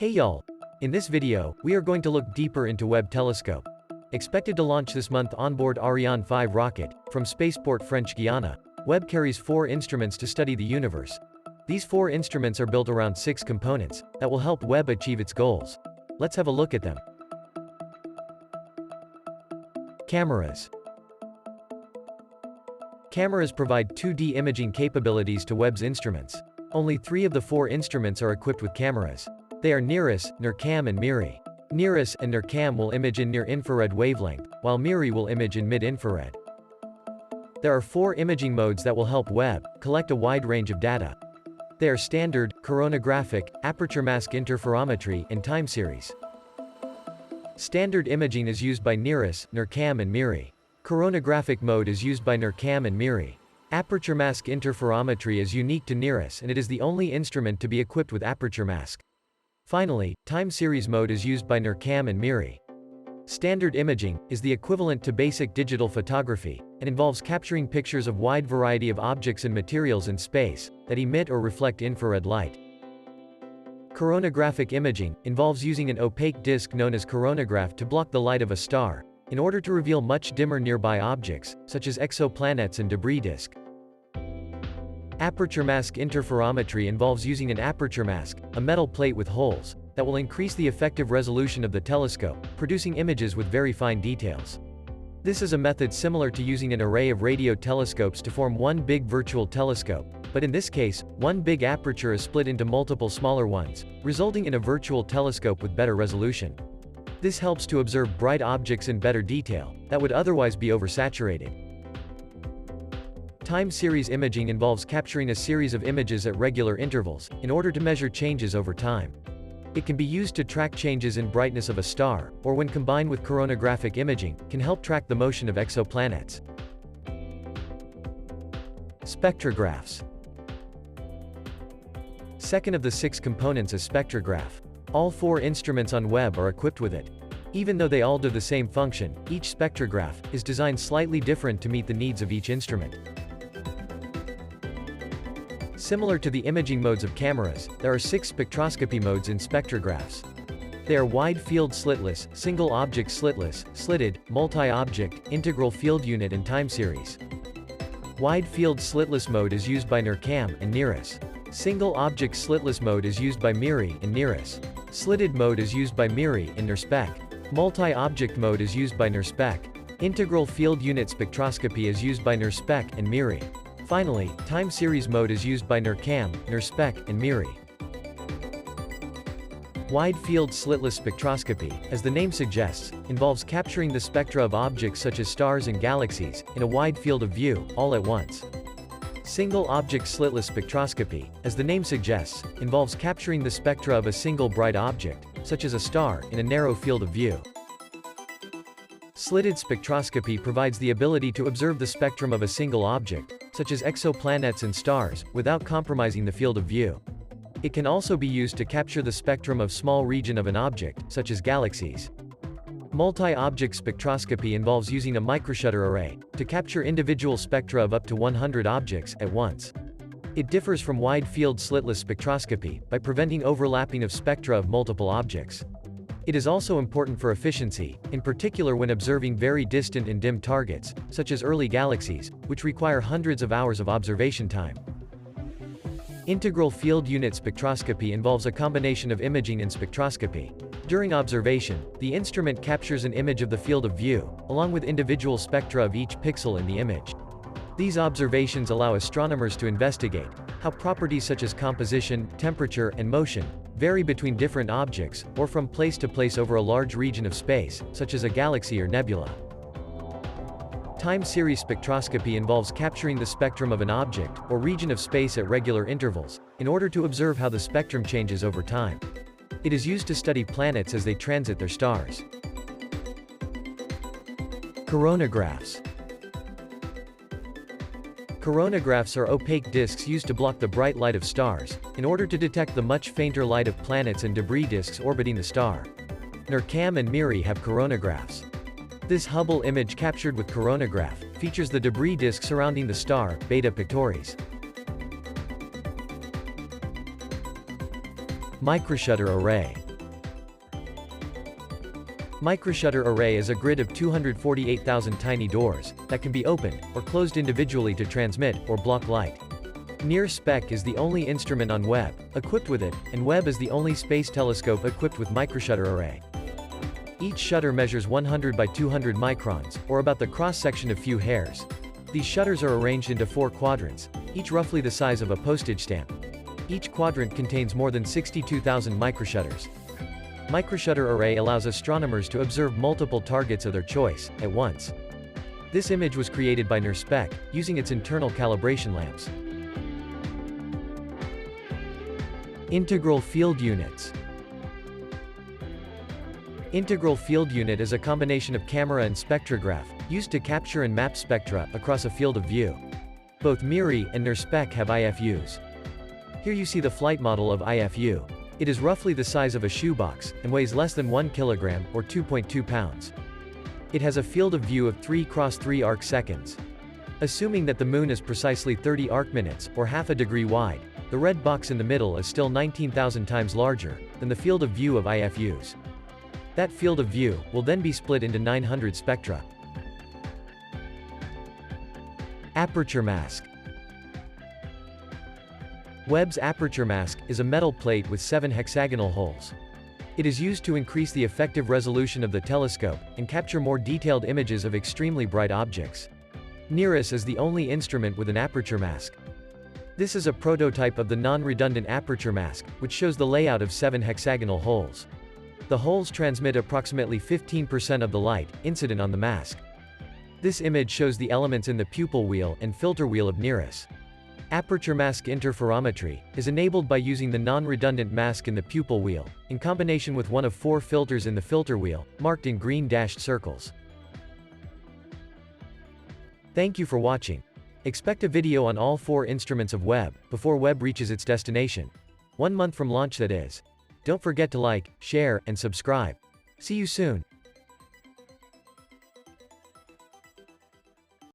Hey y'all! In this video, we are going to look deeper into Webb Telescope. Expected to launch this month onboard Ariane 5 rocket, from Spaceport French Guiana, Webb carries 4 instruments to study the universe. These 4 instruments are built around 6 components, that will help Webb achieve its goals. Let's have a look at them. Cameras. Cameras provide 2D imaging capabilities to Webb's instruments. Only 3 of the 4 instruments are equipped with cameras. They are NIRISS, NIRCam and MIRI. NIRISS and NIRCam will image in near-infrared wavelength, while MIRI will image in mid-infrared. There are 4 imaging modes that will help Webb collect a wide range of data. They are standard, coronagraphic, aperture mask interferometry, and time series. Standard imaging is used by NIRISS, NIRCam and MIRI. Coronagraphic mode is used by NIRCam and MIRI. Aperture mask interferometry is unique to NIRISS and it is the only instrument to be equipped with aperture mask. Finally, time series mode is used by NIRCam and MIRI. Standard imaging is the equivalent to basic digital photography, and involves capturing pictures of wide variety of objects and materials in space, that emit or reflect infrared light. Coronagraphic imaging involves using an opaque disk known as coronagraph to block the light of a star, in order to reveal much dimmer nearby objects, such as exoplanets and debris disk. Aperture mask interferometry involves using an aperture mask, a metal plate with holes, that will increase the effective resolution of the telescope, producing images with very fine details. This is a method similar to using an array of radio telescopes to form one big virtual telescope, but in this case, one big aperture is split into multiple smaller ones, resulting in a virtual telescope with better resolution. This helps to observe bright objects in better detail, that would otherwise be oversaturated. Time series imaging involves capturing a series of images at regular intervals, in order to measure changes over time. It can be used to track changes in brightness of a star, or when combined with coronagraphic imaging, can help track the motion of exoplanets. Spectrographs. Second of the 6 components is spectrograph. All 4 instruments on Webb are equipped with it. Even though they all do the same function, each spectrograph is designed slightly different to meet the needs of each instrument. Similar to the imaging modes of cameras, there are 6 spectroscopy modes in spectrographs. They are wide-field slitless, single-object slitless, slitted, multi-object, integral field unit and time series. Wide-field slitless mode is used by NIRCam and NIRISS. Single-object slitless mode is used by MIRI and NIRISS. Slitted mode is used by MIRI and NIRSpec. Multi-object mode is used by NIRSpec. Integral field unit spectroscopy is used by NIRSpec and MIRI. Finally, time series mode is used by NIRCam, NIRSpec, and MIRI. Wide-field slitless spectroscopy, as the name suggests, involves capturing the spectra of objects such as stars and galaxies, in a wide field of view, all at once. Single-object slitless spectroscopy, as the name suggests, involves capturing the spectra of a single bright object, such as a star, in a narrow field of view. Slitted spectroscopy provides the ability to observe the spectrum of a single object, such as exoplanets and stars, without compromising the field of view. It can also be used to capture the spectrum of small region of an object, such as galaxies. Multi-object spectroscopy involves using a microshutter array, to capture individual spectra of up to 100 objects, at once. It differs from wide-field slitless spectroscopy, by preventing overlapping of spectra of multiple objects. It is also important for efficiency, in particular when observing very distant and dim targets, such as early galaxies, which require hundreds of hours of observation time. Integral field unit spectroscopy involves a combination of imaging and spectroscopy. During observation, the instrument captures an image of the field of view, along with individual spectra of each pixel in the image. These observations allow astronomers to investigate how properties such as composition, temperature, and motion vary between different objects, or from place to place over a large region of space, such as a galaxy or nebula. Time series spectroscopy involves capturing the spectrum of an object, or region of space at regular intervals, in order to observe how the spectrum changes over time. It is used to study planets as they transit their stars. Coronagraphs. Coronagraphs are opaque disks used to block the bright light of stars, in order to detect the much fainter light of planets and debris disks orbiting the star. NIRCam and MIRI have coronagraphs. This Hubble image captured with coronagraph features the debris disk surrounding the star, Beta Pictoris. Microshutter Array. Microshutter Array is a grid of 248,000 tiny doors that can be opened or closed individually to transmit or block light. STScI is the only instrument on Webb equipped with it, and Webb is the only space telescope equipped with Microshutter Array. Each shutter measures 100 by 200 microns, or about the cross-section of few hairs. These shutters are arranged into 4 quadrants, each roughly the size of a postage stamp. Each quadrant contains more than 62,000 microshutters. Microshutter Array allows astronomers to observe multiple targets of their choice at once. This image was created by STScI, using its internal calibration lamps. Integral field units. Integral field unit is a combination of camera and spectrograph, used to capture and map spectra across a field of view. Both MIRI and STScI have IFUs. Here you see the flight model of IFU. It is roughly the size of a shoebox, and weighs less than 1 kilogram, or 2.2 pounds. It has a field of view of 3 × 3 arc seconds. Assuming that the Moon is precisely 30 arc minutes, or half a degree wide, the red box in the middle is still 19,000 times larger than the field of view of IFUs. That field of view will then be split into 900 spectra. Aperture Mask. Webb's Aperture Mask is a metal plate with 7 hexagonal holes. It is used to increase the effective resolution of the telescope and capture more detailed images of extremely bright objects. NIRISS is the only instrument with an aperture mask. This is a prototype of the non-redundant aperture mask, which shows the layout of 7 hexagonal holes. The holes transmit approximately 15% of the light incident on the mask. This image shows the elements in the pupil wheel and filter wheel of NIRISS. Aperture mask interferometry is enabled by using the non-redundant mask in the pupil wheel, in combination with one of 4 filters in the filter wheel, marked in green dashed circles. Thank you for watching. Expect a video on all 4 instruments of Webb, before Webb reaches its destination. 1 month from launch, that is. Don't forget to like, share, and subscribe. See you soon.